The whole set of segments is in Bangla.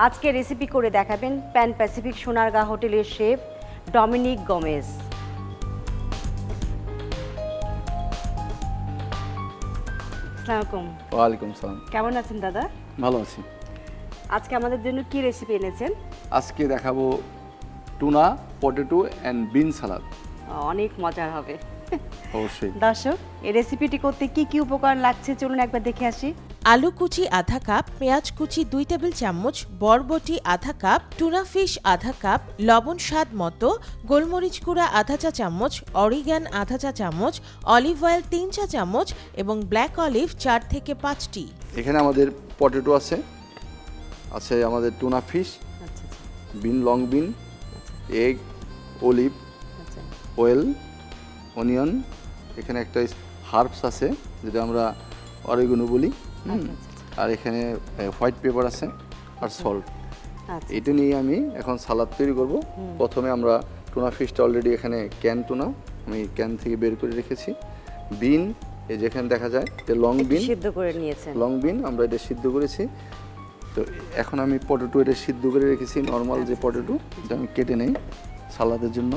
আজকে রেসিপি করে দেখাবেন প্যান প্যাসিফিক সোনারগাঁ হোটেলের শেফ ডমিনিক গোমেজ। আসসালামু আলাইকুম। ওয়ালাইকুম সালাম। কেমন আছেন দাদা? ভালো আছি। আজকে আমাদের জন্য কি রেসিপি এনেছেন? আজকে দেখাবো tuna, potato and bean salad. অনেক মজার হবে। অবশ্যই। দর্শক, এই রেসিপিটি করতে কি কি উপকরণ লাগছে চলুন একবার দেখে আসি। আলু কুচি আধা কাপ, পেঁয়াজ কুচি 2 টেবিল চামচ, বরবটি আধা কাপ, টুনা ফিশ আধা কাপ, লবণ স্বাদ মতো, গোলমরিচ গুঁড়া আধা চা চামচ, অরিগান আধা চা চামচ, অলিভ অয়েল 3 চা চামচ এবং ব্ল্যাক অলিভ 4 থেকে 5টি। এখানে আমাদের পটেটো আছে আমাদের টুনা ফিশ, আচ্ছা bean, long bean, egg, olive oil, onion, এখানে একটা হার্বস আছে যেটা আমরা অরিগানো বলি, আর এখানে হোয়াইট পেপার আছে আর সল্ট। এটা নিয়ে আমি এখন সালাদ তৈরি করব। প্রথমে আমরা টুনা ফিশটা অলরেডি এখানে ক্যান টুনা আমি ক্যান থেকে বের করে রেখেছি। বিন এই যেখানে দেখা যায় যে লং বিন সিদ্ধ করে নিয়েছেন। লং বিন আমরা এটা সিদ্ধ করেছি। তো এখন আমি পটেটো এটা সিদ্ধ করে রেখেছি, নর্মাল যে পটেটো এটা আমি কেটে নেই সালাদের জন্য।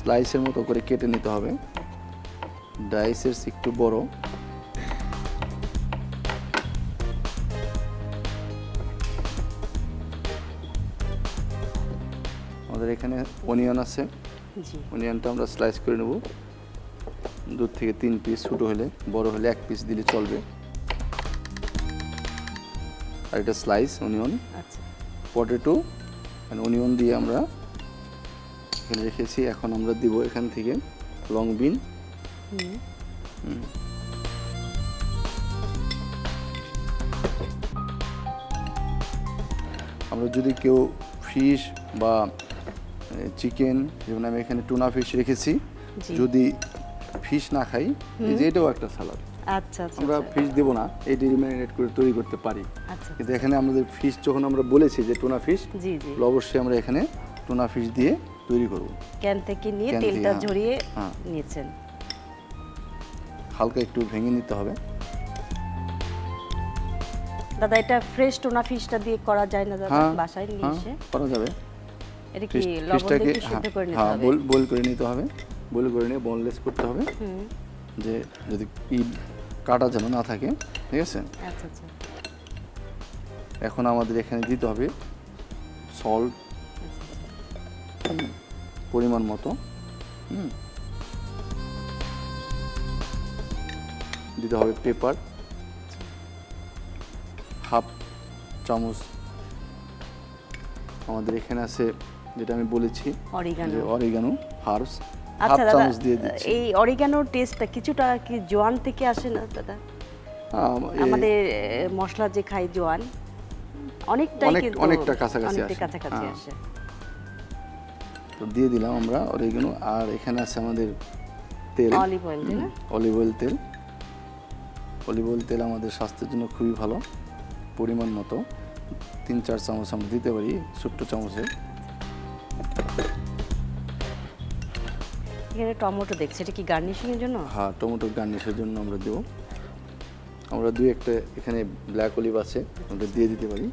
স্লাইসের মতো করে কেটে নিতে হবে, ডাইসের একটু বড়। আমাদের এখানে অনিয়ন আছে, অনিয়নটা আমরা স্লাইস করে নেব 2 থেকে 3 পিস, ছোটো হলে, বড় হলে 1 পিস দিলে চলবে। আর এটা স্লাইস অনিয়ন। পটেটো আর অনিয়ন দিয়ে আমরা এখানে রেখেছি। এখন আমরা দিব এখান থেকে লং বিন। আমরা যদি কেউ ফিশ বা চিকেন, যেমন আমি এখানে টুনা ফিশ রেখেছি, যদি ফিশ না খাই যে এটাও একটা সালাদ। আচ্ছা, আমরা ফিশ দেব না, এটি ম্যারিনেট করে তৈরি করতে পারি। কিন্তু এখানে আমাদের ফিশ যখন আমরা বলেছি যে টুনা ফিশ, অবশ্যই আমরা এখানে টুনা ফিশ দিয়ে তৈরি করব। ক্যান থেকে নিয়ে তেলটা ঝরিয়ে নিয়েছেন। হালকা একটু ভেঙে নিতে হবে। দাদা, এটা ফ্রেশ টুনা ফিশটা দিয়ে করা যায় না দাদা? বাসায় নিয়ে এসে করা যাবে। এটা কি লবণ দিয়ে সিদ্ধ করে নিতে হবে? বয়েল করে নিতে হবে, বয়েল করে নিয়ে বোনলেস করতে হবে, যে যদি কাটা যেন না থাকে। ঠিক আছে। আচ্ছা আচ্ছা। এখন আমাদের এখানে দিতে হবে সল্ট পরিমাণ মতো, দিতে হবে পেপার হাফ চামচ। আমাদের এখানে আছে যেটা আমি বলেছি অরিগানো হার্বস, হাফ চামচ দিয়ে দিচ্ছি। এই অরিগানোর টেস্টটা কিছুটা কি জোয়ান থেকে আসে না দাদা? আমাদের মশলা যে খাই জোয়ান অনেকটা কাছাকাছি আসে। তো দিয়ে দিলাম আমরা অরিগানো। আর এখানে আছে আমাদের তেল, অলিভ অয়েল তেল। অলিভ অয়েল তেল আমাদের স্বাস্থ্যের জন্য খুবই ভালো। পরিমাণ মতো 3-4 চামচ আমরা দিতে পারি, ছোট্ট চামচে। এখানে টমেটো দেখছি, এটা কি গার্নিশিং এর জন্য? হ্যাঁ, টমেটো গার্নিশের জন্য আমরা দেব। আমরা 2-1টা এখানে ব্ল্যাক অলিভ আছে, আমরা দিয়ে দিতে পারি।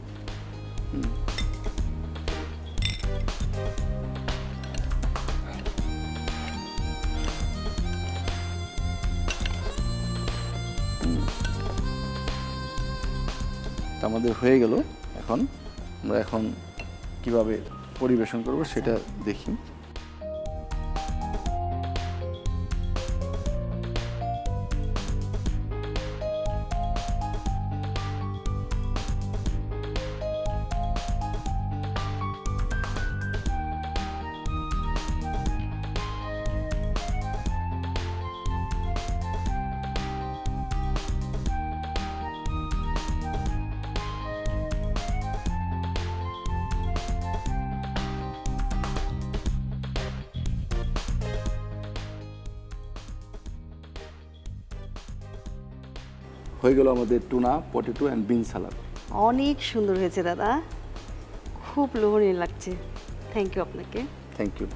আমাদের হয়ে গেল। আমরা এখন কিভাবে পরিবেশন করব সেটা দেখি। হয়ে গেল আমাদের tuna, potato and bean salad. অনেক সুন্দর হয়েছে দাদা, খুব লোভনীয় লাগছে। থ্যাংক ইউ আপনাকে। Thank you.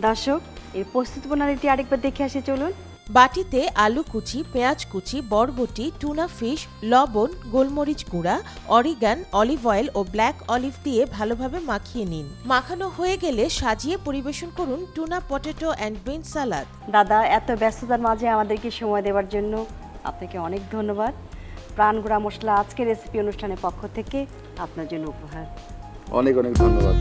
দর্শক, এই প্রস্তুত প্রণালীটি আরেকবার দেখে আসি চলুন। বাটিতে আলু কুচি, পেঁয়াজ কুচি, বরবটি, টুনা ফিশ, লবণ, গোলমরিচ গুঁড়া, অরিগান, অলিভ অয়েল ও ব্ল্যাক অলিভ দিয়ে ভালোভাবে মাখিয়ে নিন। মাখানো হয়ে গেলে সাজিয়ে পরিবেশন করুন টুনা পটেটো অ্যান্ড বিন সালাদ। দাদা, এত ব্যস্ততার মাঝে আমাদেরকে সময় দেওয়ার জন্য আপনাকে অনেক ধন্যবাদ। প্রাণগুড়া মশলা আজকের রেসিপি অনুষ্ঠানের পক্ষ থেকে আপনার জন্য উপহার। অনেক অনেক ধন্যবাদ।